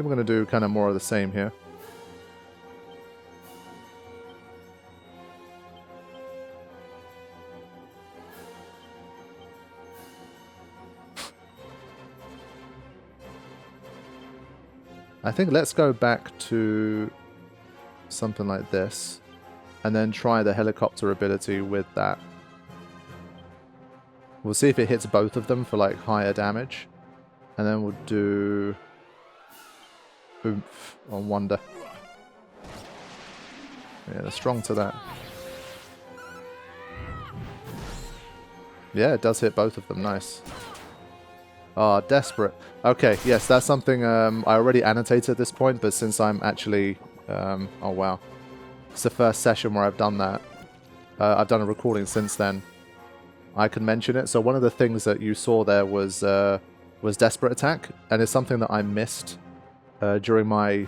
think we're going to do kind of more of the same here. I think let's go back to something like this and then try the helicopter ability with that. We'll see if it hits both of them for like higher damage. And then we'll do oomph on Wonder. Yeah, they're strong to that. Yeah, it does hit both of them. Nice. Ah, desperate. Okay, yes, that's something I already annotated at this point, but since I'm actually... oh, wow. It's the first session where I've done that. I've done a recording since then. I can mention it. So one of the things that you saw there was Desperate Attack, and it's something that I missed during my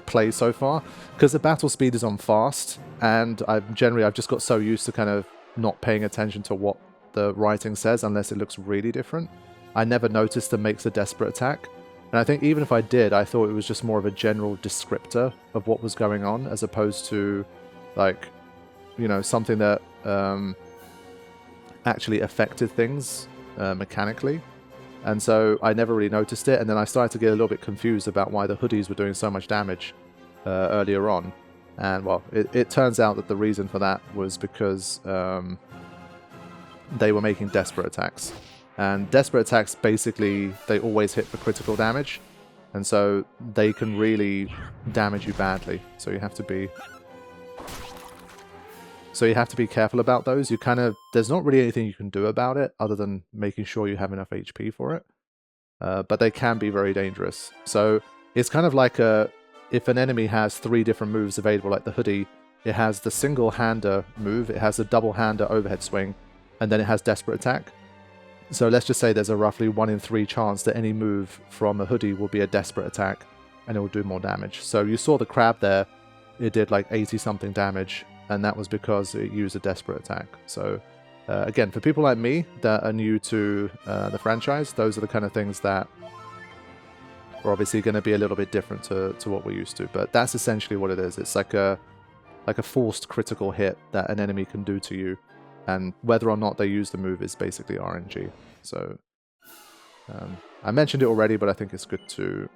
play so far, because the battle speed is on fast, and I've just got so used to kind of not paying attention to what the writing says unless it looks really different. I never noticed that makes a Desperate Attack, and I think even if I did, I thought it was just more of a general descriptor of what was going on, as opposed to something that actually affected things mechanically. And so I never really noticed it, and then I started to get a little bit confused about why the hoodies were doing so much damage earlier on. And well, it turns out that the reason for that was because they were making Desperate Attacks. And Desperate Attacks, basically, they always hit for critical damage, and so they can really damage you badly. So you have to be... careful about those. There's not really anything you can do about it other than making sure you have enough HP for it. But they can be very dangerous. So it's kind of like if an enemy has 3 different moves available, like the hoodie, it has the single-hander move, it has the double-hander overhead swing, and then it has Desperate Attack. So let's just say there's a roughly 1 in 3 chance that any move from a hoodie will be a Desperate Attack, and it will do more damage. So you saw the crab there, it did like 80-something damage, and that was because it used a Desperate Attack. So again, for people like me that are new to the franchise, those are the kind of things that are obviously going to be a little bit different to what we're used to. But that's essentially what it is. It's like a forced critical hit that an enemy can do to you, and whether or not they use the move is basically RNG. So I mentioned it already, but I think it's good to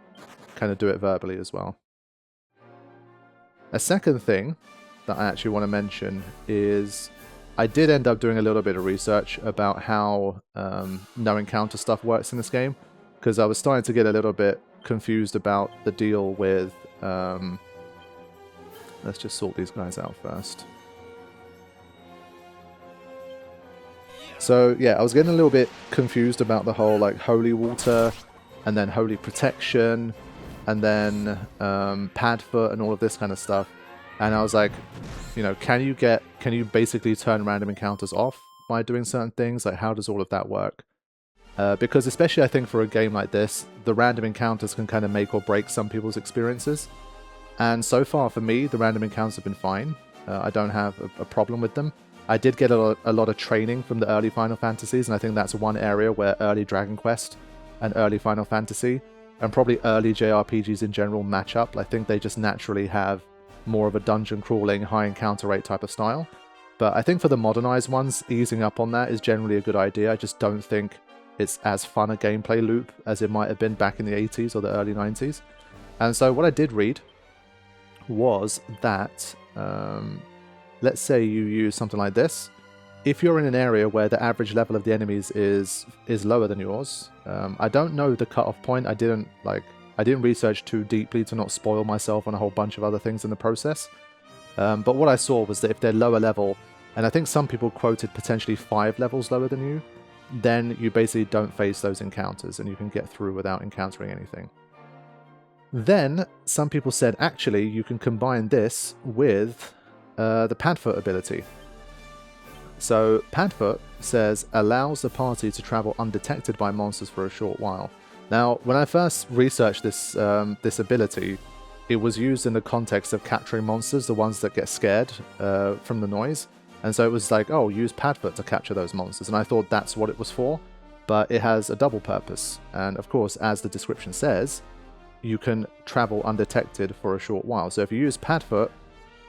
kind of do it verbally as well. A second thing that I actually want to mention is I did end up doing a little bit of research about how no encounter stuff works in this game, because I was starting to get a little bit confused about the deal with... let's just sort these guys out first. So yeah, I was getting a little bit confused about the whole holy water, and then holy protection, and then pad foot and all of this kind of stuff. And I was like, can you basically turn random encounters off by doing certain things? Like, how does all of that work? Because especially I think for a game like this, the random encounters can kind of make or break some people's experiences. And so far for me, the random encounters have been fine. I don't have a problem with them. I did get a lot of training from the early Final Fantasies, and I think that's one area where early Dragon Quest and early Final Fantasy, and probably early JRPGs in general, match up. I think they just naturally have more of a dungeon crawling, high encounter rate type of style. But I think for the modernized ones, easing up on that is generally a good idea. I just don't think it's as fun a gameplay loop as it might have been back in the 80s or the early 90s. And so what I did read was that, let's say you use something like this. If you're in an area where the average level of the enemies is lower than yours, I don't know the cutoff point. I didn't research too deeply to not spoil myself on a whole bunch of other things in the process. But what I saw was that if they're lower level, and I think some people quoted potentially 5 levels lower than you, then you basically don't face those encounters and you can get through without encountering anything. Then some people said actually you can combine this with the Padfoot ability. So Padfoot says allows the party to travel undetected by monsters for a short while. Now, when I first researched this ability, it was used in the context of capturing monsters, the ones that get scared from the noise. And so it was like, oh, use Padfoot to capture those monsters. And I thought that's what it was for, but it has a double purpose. And of course, as the description says, you can travel undetected for a short while. So if you use Padfoot,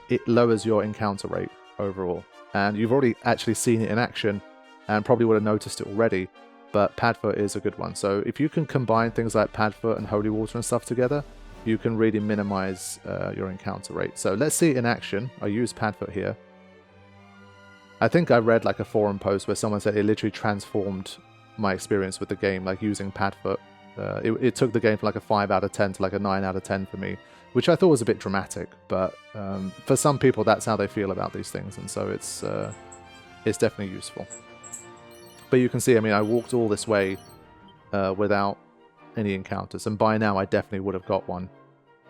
it lowers your encounter rate overall. And you've already actually seen it in action and probably would have noticed it already, but Padfoot is a good one. So if you can combine things like Padfoot and Holy Water and stuff together, you can really minimize your encounter rate. So let's see it in action. I use Padfoot here. I think I read like a forum post where someone said it literally transformed my experience with the game, like using Padfoot. It took the game from like a 5 out of 10 to like a 9 out of 10 for me, which I thought was a bit dramatic, but for some people that's how they feel about these things, and so it's definitely useful. But you can see, I mean, I walked all this way without any encounters, and by now I definitely would have got one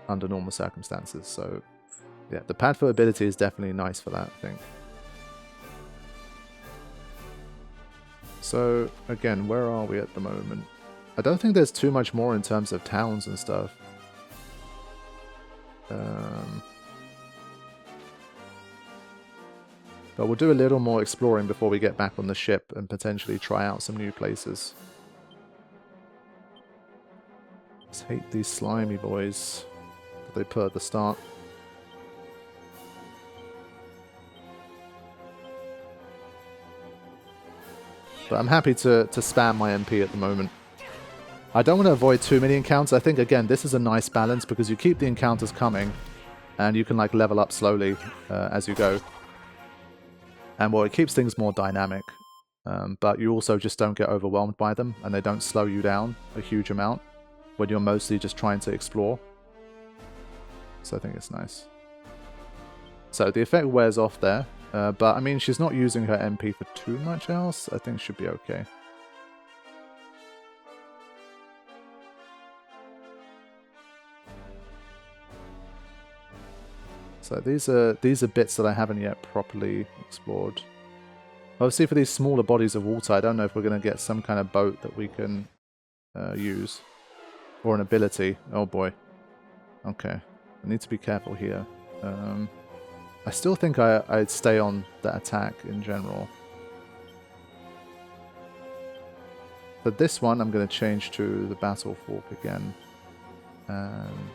under normal circumstances. So yeah, the Padfoot ability is definitely nice for that, I think. So again, where are we at the moment? I don't think there's too much more in terms of towns and stuff. But we'll do a little more exploring before we get back on the ship and potentially try out some new places. Just hate these slimy boys that they put at the start. But I'm happy to spam my MP at the moment. I don't want to avoid too many encounters. I think, again, this is a nice balance because you keep the encounters coming and you can like level up slowly as you go. And well, it keeps things more dynamic, but you also just don't get overwhelmed by them, and they don't slow you down a huge amount when you're mostly just trying to explore. So I think it's nice. So the effect wears off there, but I mean, she's not using her MP for too much else. I think it should be okay. So these are bits that I haven't yet properly explored. Obviously for these smaller bodies of water, I don't know if we're going to get some kind of boat that we can use. Or an ability. Oh boy. Okay. I need to be careful here. I still think I'd stay on that attack in general. But this one I'm going to change to the Battle Fork again. And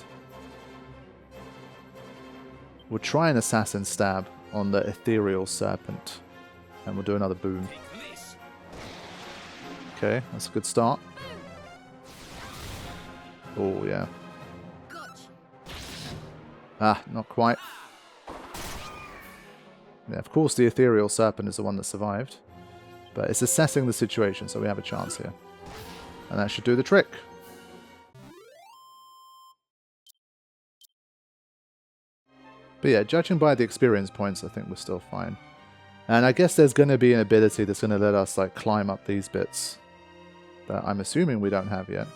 we'll try an Assassin Stab on the Ethereal Serpent. And we'll do another boon. Okay, that's a good start. Oh, yeah. Ah, not quite. Yeah, of course the Ethereal Serpent is the one that survived. But it's assessing the situation, so we have a chance here. And that should do the trick. But yeah, judging by the experience points, I think we're still fine. And I guess there's going to be an ability that's going to let us like climb up these bits that I'm assuming we don't have yet.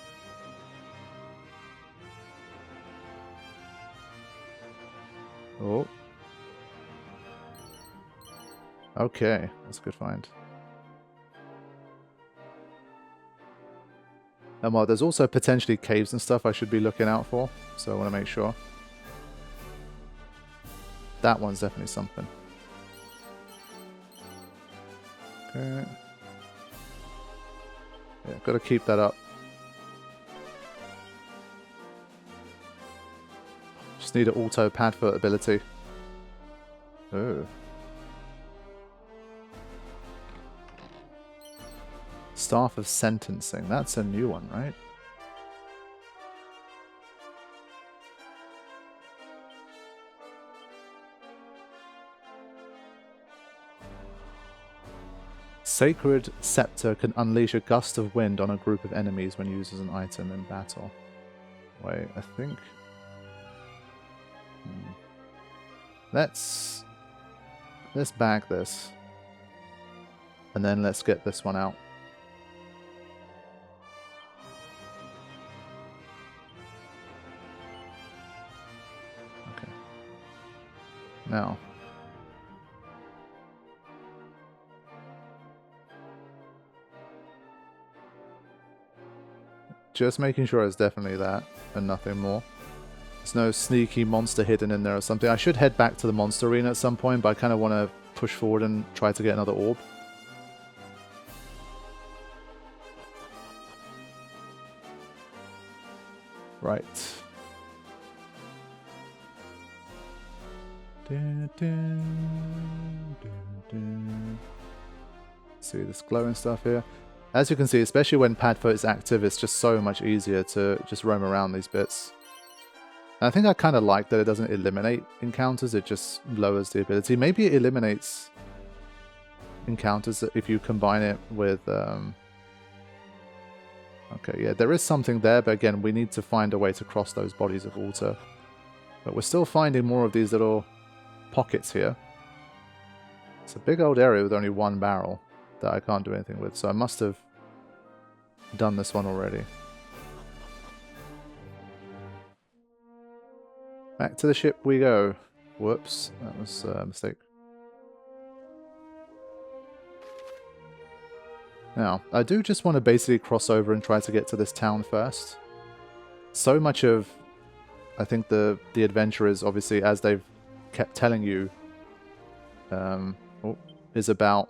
Oh. Okay, that's a good find. And well, there's also potentially caves and stuff I should be looking out for, so I want to make sure. That one's definitely something. Okay. Yeah, got to keep that up. Just need an auto Padfoot ability. Oh. Staff of Sentencing. That's a new one, right? Sacred Scepter can unleash a gust of wind on a group of enemies when used as an item in battle. Wait, I think... Let's bag this. And then let's get this one out. Okay. Now... Just making sure it's definitely that, and nothing more. There's no sneaky monster hidden in there or something. I should head back to the monster arena at some point, but I kind of want to push forward and try to get another orb. Right. See this glowing stuff here. As you can see, especially when Padfoot is active, it's just so much easier to just roam around these bits. And I think I kind of like that it doesn't eliminate encounters, it just lowers the ability. Maybe it eliminates encounters if you combine it with... Okay, yeah, there is something there, but again, we need to find a way to cross those bodies of water. But we're still finding more of these little pockets here. It's a big old area with only one barrel that I can't do anything with, so I must have done this one already. Back to the ship we go. Whoops, that was a mistake. Now, I do just want to basically cross over and try to get to this town first. So much of, I think, the adventure is obviously, as they've kept telling you, is about...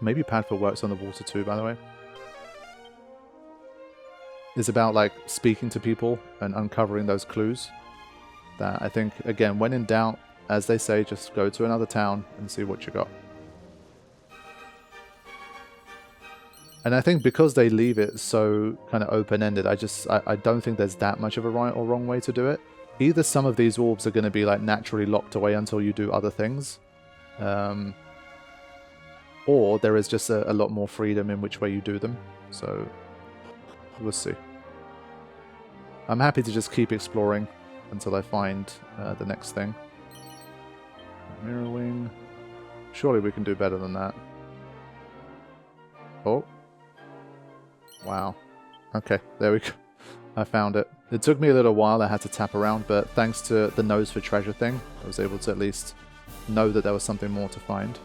Maybe Padfoot works on the water too, by the way. Is about, like, speaking to people and uncovering those clues. That I think, again, when in doubt, as they say, just go to another town and see what you got. And I think because they leave it so kind of open-ended, I don't think there's that much of a right or wrong way to do it. Either some of these orbs are going to be like naturally locked away until you do other things. Or there is just a lot more freedom in which way you do them. So, we'll see. I'm happy to just keep exploring until I find the next thing. Mirror wing. Surely we can do better than that. Oh. Wow. Okay, there we go. I found it. It took me a little while, I had to tap around, but thanks to the nose for treasure thing, I was able to at least know that there was something more to find.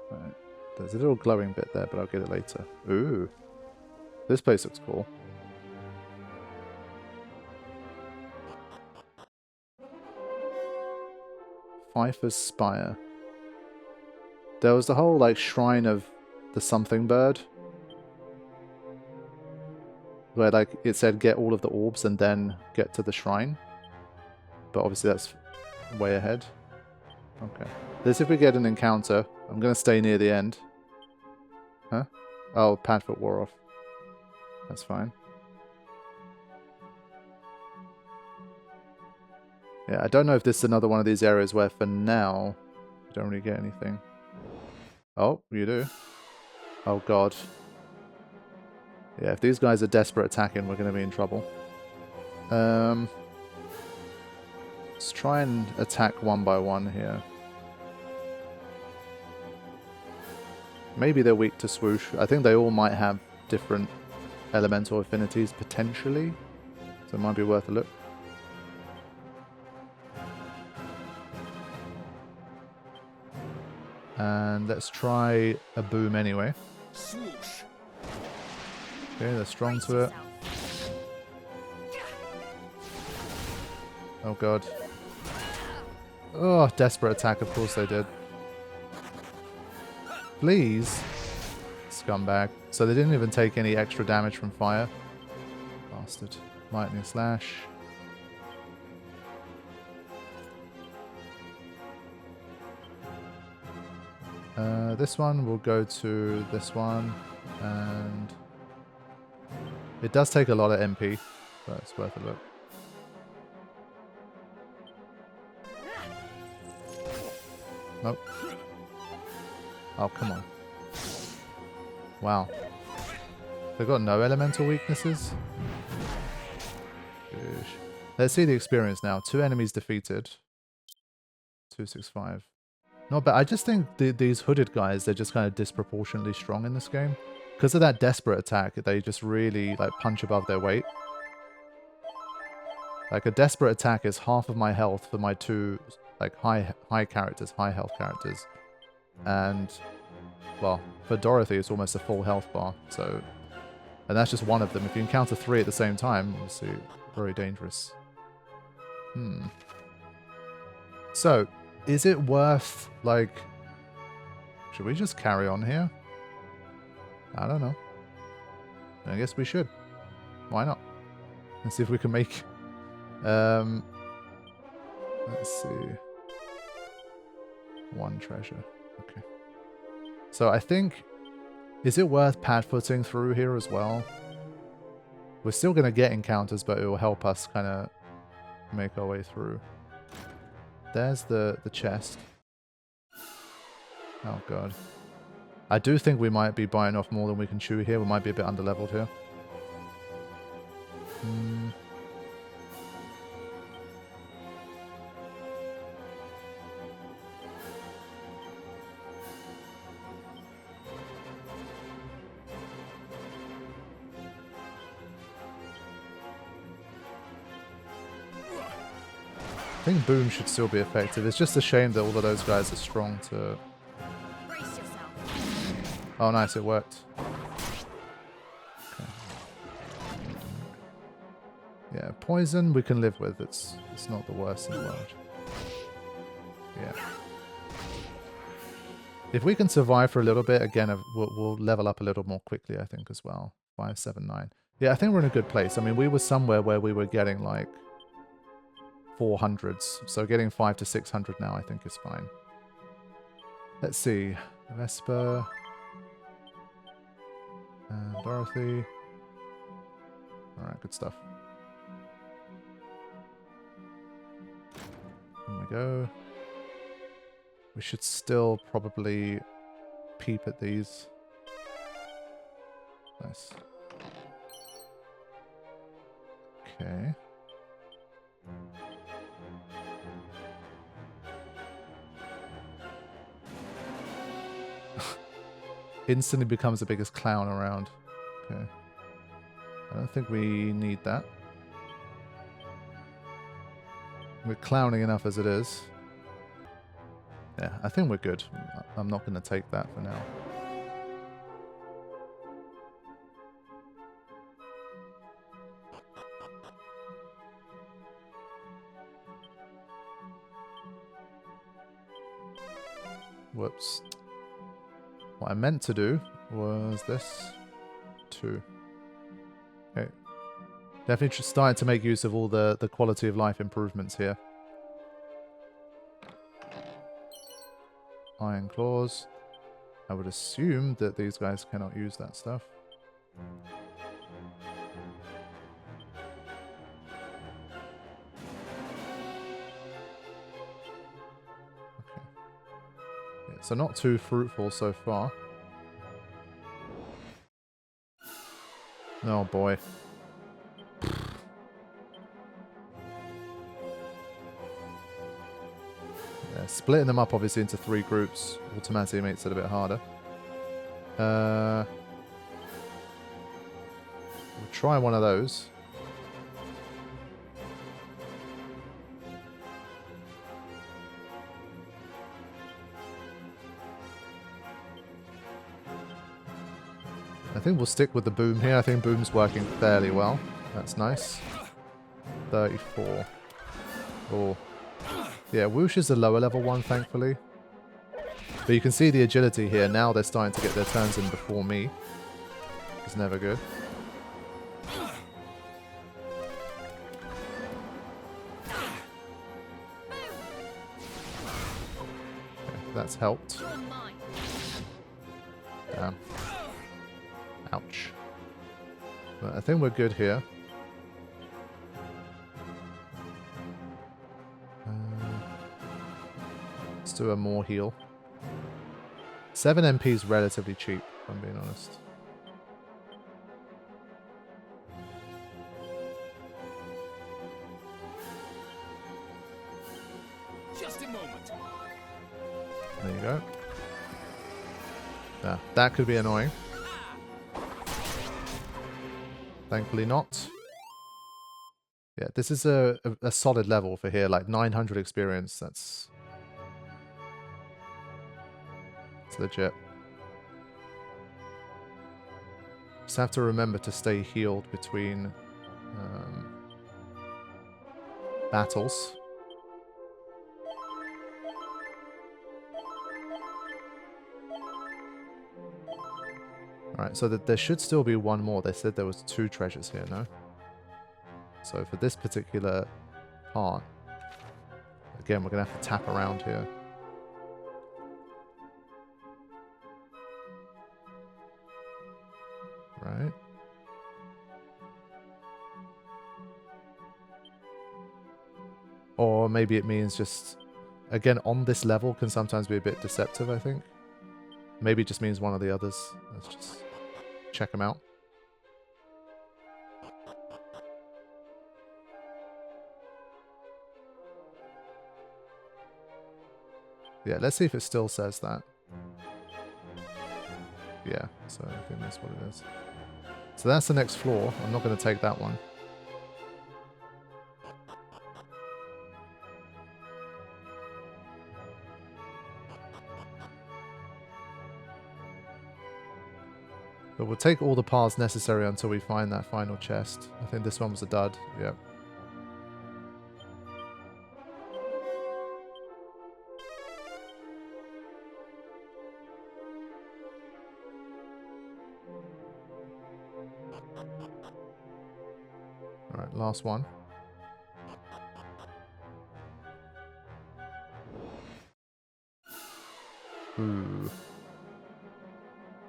Right. There's a little glowing bit there, but I'll get it later. Ooh. This place looks cool. Fifer's Spire. There was the whole, like, shrine of the something bird. Where, like, it said get all of the orbs and then get to the shrine. But obviously that's way ahead. Okay. Let's see if we get an encounter. I'm going to stay near the end. Huh? Oh, Padfoot wore off. That's fine. Yeah, I don't know if this is another one of these areas where for now you don't really get anything. Oh, you do. Oh god. Yeah, if these guys are desperate attacking, we're going to be in trouble. Let's try and attack one by one here. Maybe they're weak to swoosh. I think they all might have different elemental affinities, potentially. So it might be worth a look. And let's try a boom anyway. Okay, they're strong to it. Oh god. Oh, desperate attack, of course they did. Please. Scumbag. So they didn't even take any extra damage from fire. Bastard. Lightning slash. This one will go to this one, and it does take a lot of MP, but it's worth a look. Nope. Oh, come on. Wow. They've got no elemental weaknesses? Gosh. Let's see the experience now. 2 enemies defeated. 265. Not bad. I just think these hooded guys, they're just kind of disproportionately strong in this game. Because of that desperate attack, they just really like punch above their weight. Like a desperate attack is half of my health for my 2 like high characters, high health characters. And well, for Dorothy it's almost a full health bar. So, and that's just one of them. If you encounter 3 at the same time, obviously very dangerous. So, is it worth, like... Should we just carry on here? I don't know. I guess we should. Why not? Let's see if we can make Let's see. One treasure. Okay. So I think... Is it worth pad footing through here as well? We're still going to get encounters, but it will help us kind of make our way through. There's the chest. Oh god. I do think we might be biting off more than we can chew here. We might be a bit underleveled here. I think boom should still be effective. It's just a shame that all of those guys are strong to... Oh nice, it worked. Okay. Yeah, poison we can live with. It's not the worst in the world. Yeah. If we can survive for a little bit, again, we'll level up a little more quickly, I think, as well. 5, 7, 9. Yeah, I think we're in a good place. I mean, we were somewhere where we were getting, like, 400s. So getting 5 to 600 now, I think, is fine. Let's see. Vesper. And Dorothy. Alright, good stuff. Here we go. We should still probably peep at these. Nice. Okay. Instantly becomes the biggest clown around. Okay. I don't think we need that. We're clowning enough as it is. Yeah, I think we're good. I'm not going to take that for now. Whoops. What I meant to do was this. 2. Okay. Definitely starting to make use of all the quality of life improvements here. Iron claws. I would assume that these guys cannot use that stuff. Okay. Yeah, so not too fruitful so far. Oh boy. Splitting them up obviously into 3 groups automatically makes it a bit harder. We'll try one of those. I think we'll stick with the boom here. I think boom's working fairly well. That's nice. 34. Oh. Yeah, whoosh is the lower level one, thankfully. But you can see the agility here. Now they're starting to get their turns in before me. It's never good. Okay, that's helped. Damn. Ouch. But I think we're good here. Do a more heal. 7 MP is relatively cheap, if I'm being honest. Just a moment. There you go. Yeah, that could be annoying. Thankfully not. Yeah, this is a solid level for here, like 900 experience, that's legit. Just have to remember to stay healed between battles. Alright, so there should still be one more. They said there was 2 treasures here, no? So for this particular part. Again, we're going to have to tap around here. Right. Or maybe it means just, again, on this level can sometimes be a bit deceptive, I think. Maybe it just means one of the others. Let's just check them out. Yeah, let's see if it still says that. Yeah, so I think that's what it is. So that's the next floor. I'm not going to take that one. But we'll take all the paths necessary until we find that final chest. I think this one was a dud. Yep. Alright, last one. Ooh.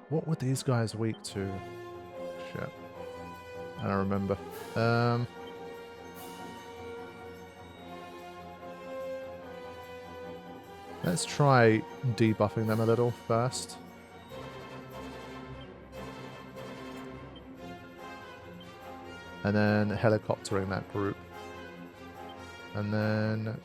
What were these guys weak to? Shit. I don't remember. Let's try debuffing them a little first. And then helicoptering that group. And then...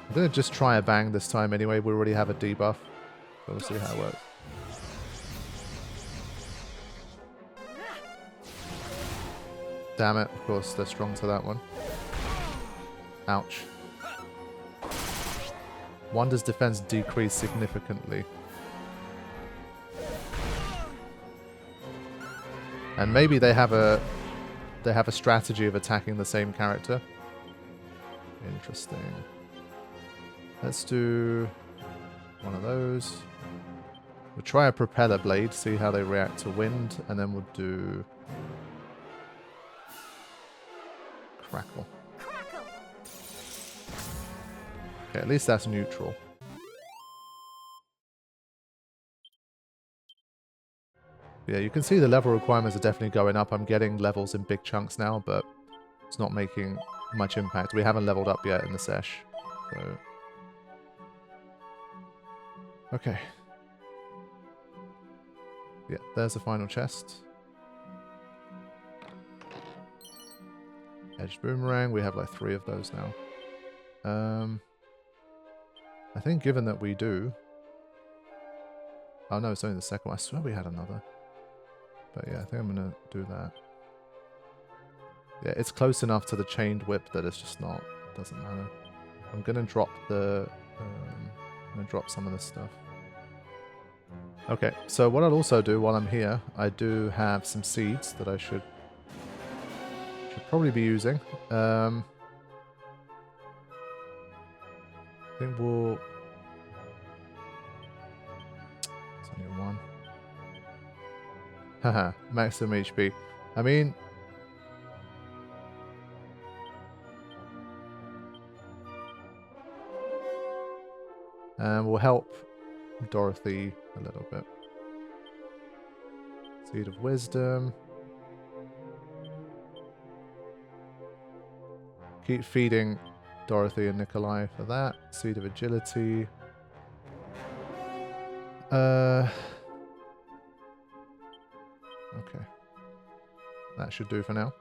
I'm going to just try a bang this time anyway. We already have a debuff. So we'll see how it works. Damn it. Of course, they're strong to that one. Ouch. Wanda's defense decreased significantly. And maybe they have a strategy of attacking the same character. Interesting. Let's do one of those. We'll try a propeller blade, see how they react to wind, and then we'll do crackle. Okay, at least that's neutral. Yeah, you can see the level requirements are definitely going up. I'm getting levels in big chunks now, but it's not making much impact. We haven't leveled up yet in the sesh. So... okay. Yeah, there's the final chest. Edged boomerang. We have like 3 of those now. I think given that we do... oh no, it's only the second one. I swear we had another. But yeah, I think I'm going to do that. Yeah, it's close enough to the chained whip that it's just not... doesn't matter. I'm going to drop the... I'm going to drop some of this stuff. Okay, so what I'll also do while I'm here, I do have some seeds that I should probably be using. I think we'll... it's only one. Haha, maximum HP. I mean... and we'll help Dorothy a little bit. Seed of Wisdom. Keep feeding Dorothy and Nikolai for that. Seed of Agility. Okay. That should do for now.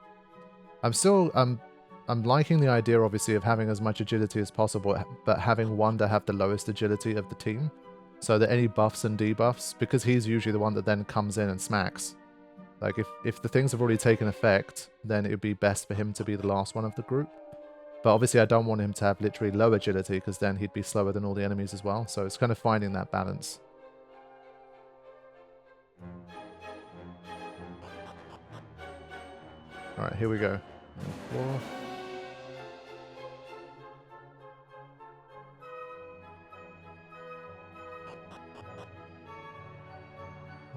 I'm liking the idea, obviously, of having as much agility as possible, but having Wanda have the lowest agility of the team. So that any buffs and debuffs, because he's usually the one that then comes in and smacks. Like, if the things have already taken effect, then it would be best for him to be the last one of the group. But obviously I don't want him to have literally low agility, because then he'd be slower than all the enemies as well. So it's kind of finding that balance. Alright, here we go. Four.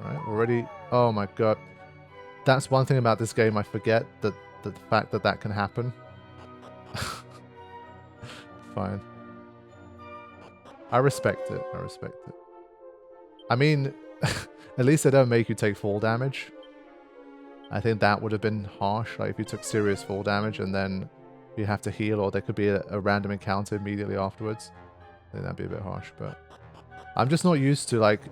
Alright, already... oh my god. That's one thing about this game I forget, that the fact that that can happen. Fine. I respect it. I respect it. I mean, at least they don't make you take fall damage. I think that would have been harsh, like if you took serious fall damage and then you have to heal, or there could be a random encounter immediately afterwards. I think that'd be a bit harsh, but I'm just not used to, like,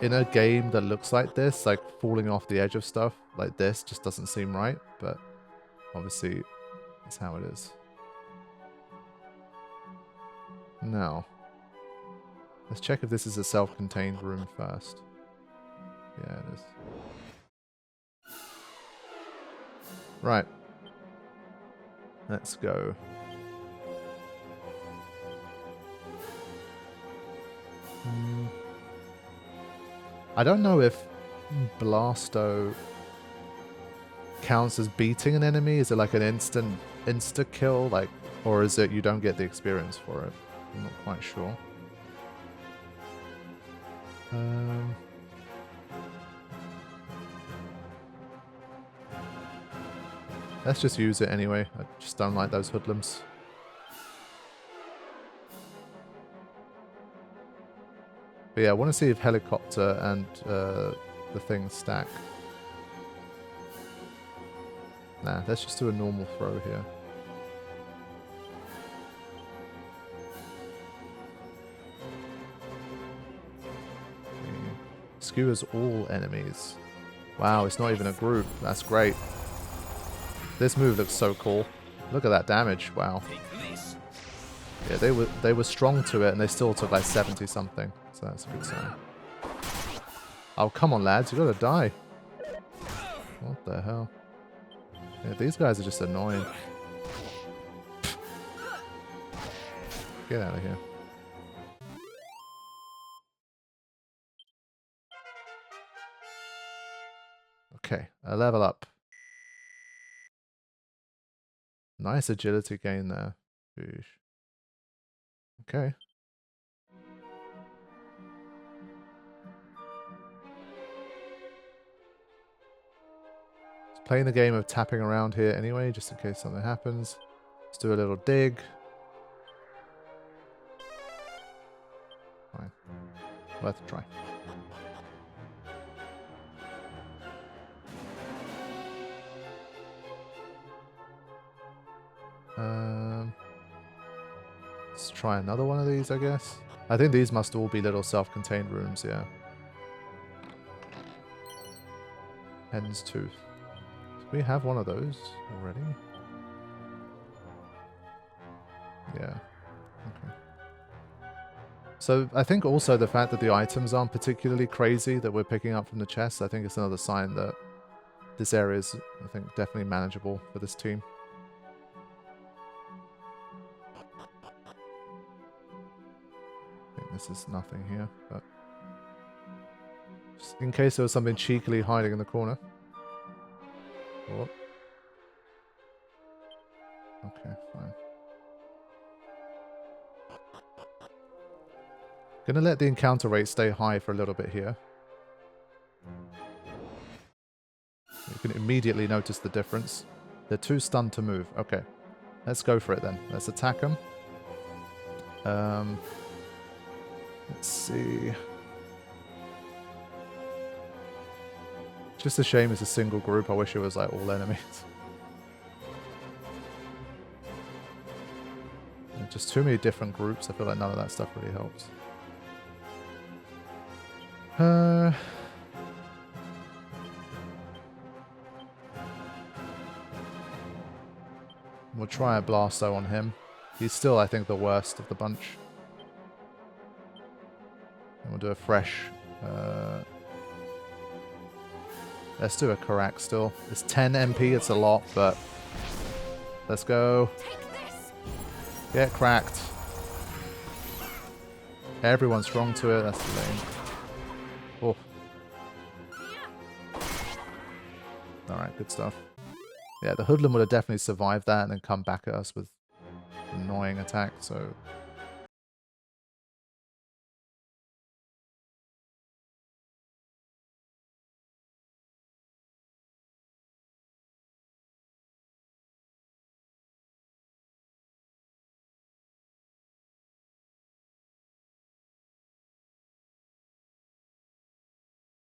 in a game that looks like this, like falling off the edge of stuff like this just doesn't seem right, but obviously that's how it is. Now, let's check if this is a self-contained room first. Yeah, it is. Right. Let's go. I don't know if Blasto counts as beating an enemy. Is it like an insta-kill, like, or is it you don't get the experience for it? I'm not quite sure. Let's just use it anyway. I just don't like those hoodlums. But yeah, I want to see if helicopter and the thing stack. Nah, let's just do a normal throw here. Skewers all enemies. Wow, it's not even a group. That's great. This move looks so cool. Look at that damage. Wow. Yeah, they were strong to it and they still took like 70 something. So that's a good sign. Oh, come on, lads. You gotta die. What the hell? Yeah, these guys are just annoying. Get out of here. Okay, a level up. Nice agility gain there. Sheesh. Okay. Just playing the game of tapping around here anyway, just in case something happens. Let's do a little dig. Fine. Worth a try. Let's try another one of these, I guess. I think these must all be little self-contained rooms, yeah. Hen's Tooth. Do we have one of those already? Yeah. Okay. So I think also the fact that the items aren't particularly crazy that we're picking up from the chest, I think it's another sign that this area is, I think, definitely manageable for this team. I think this is nothing here, but just in case there was something cheekily hiding in the corner. Oh. Okay, fine. Gonna let the encounter rate stay high for a little bit here. You can immediately notice the difference. They're too stunned to move. Okay, let's go for it then. Let's attack them. Let's see. Just a shame it's a single group. I wish it was like all enemies. Just too many different groups. I feel like none of that stuff really helps. We'll try a Blasto on him. He's still, I think, the worst of the bunch. And we'll do a fresh... let's do a Karak still. It's 10 MP, it's a lot, but... Let's go. Get cracked. Everyone's strong to it, that's the lane. Oh. Alright, good stuff. Yeah, the Hoodlum would have definitely survived that and then come back at us with an annoying attack, so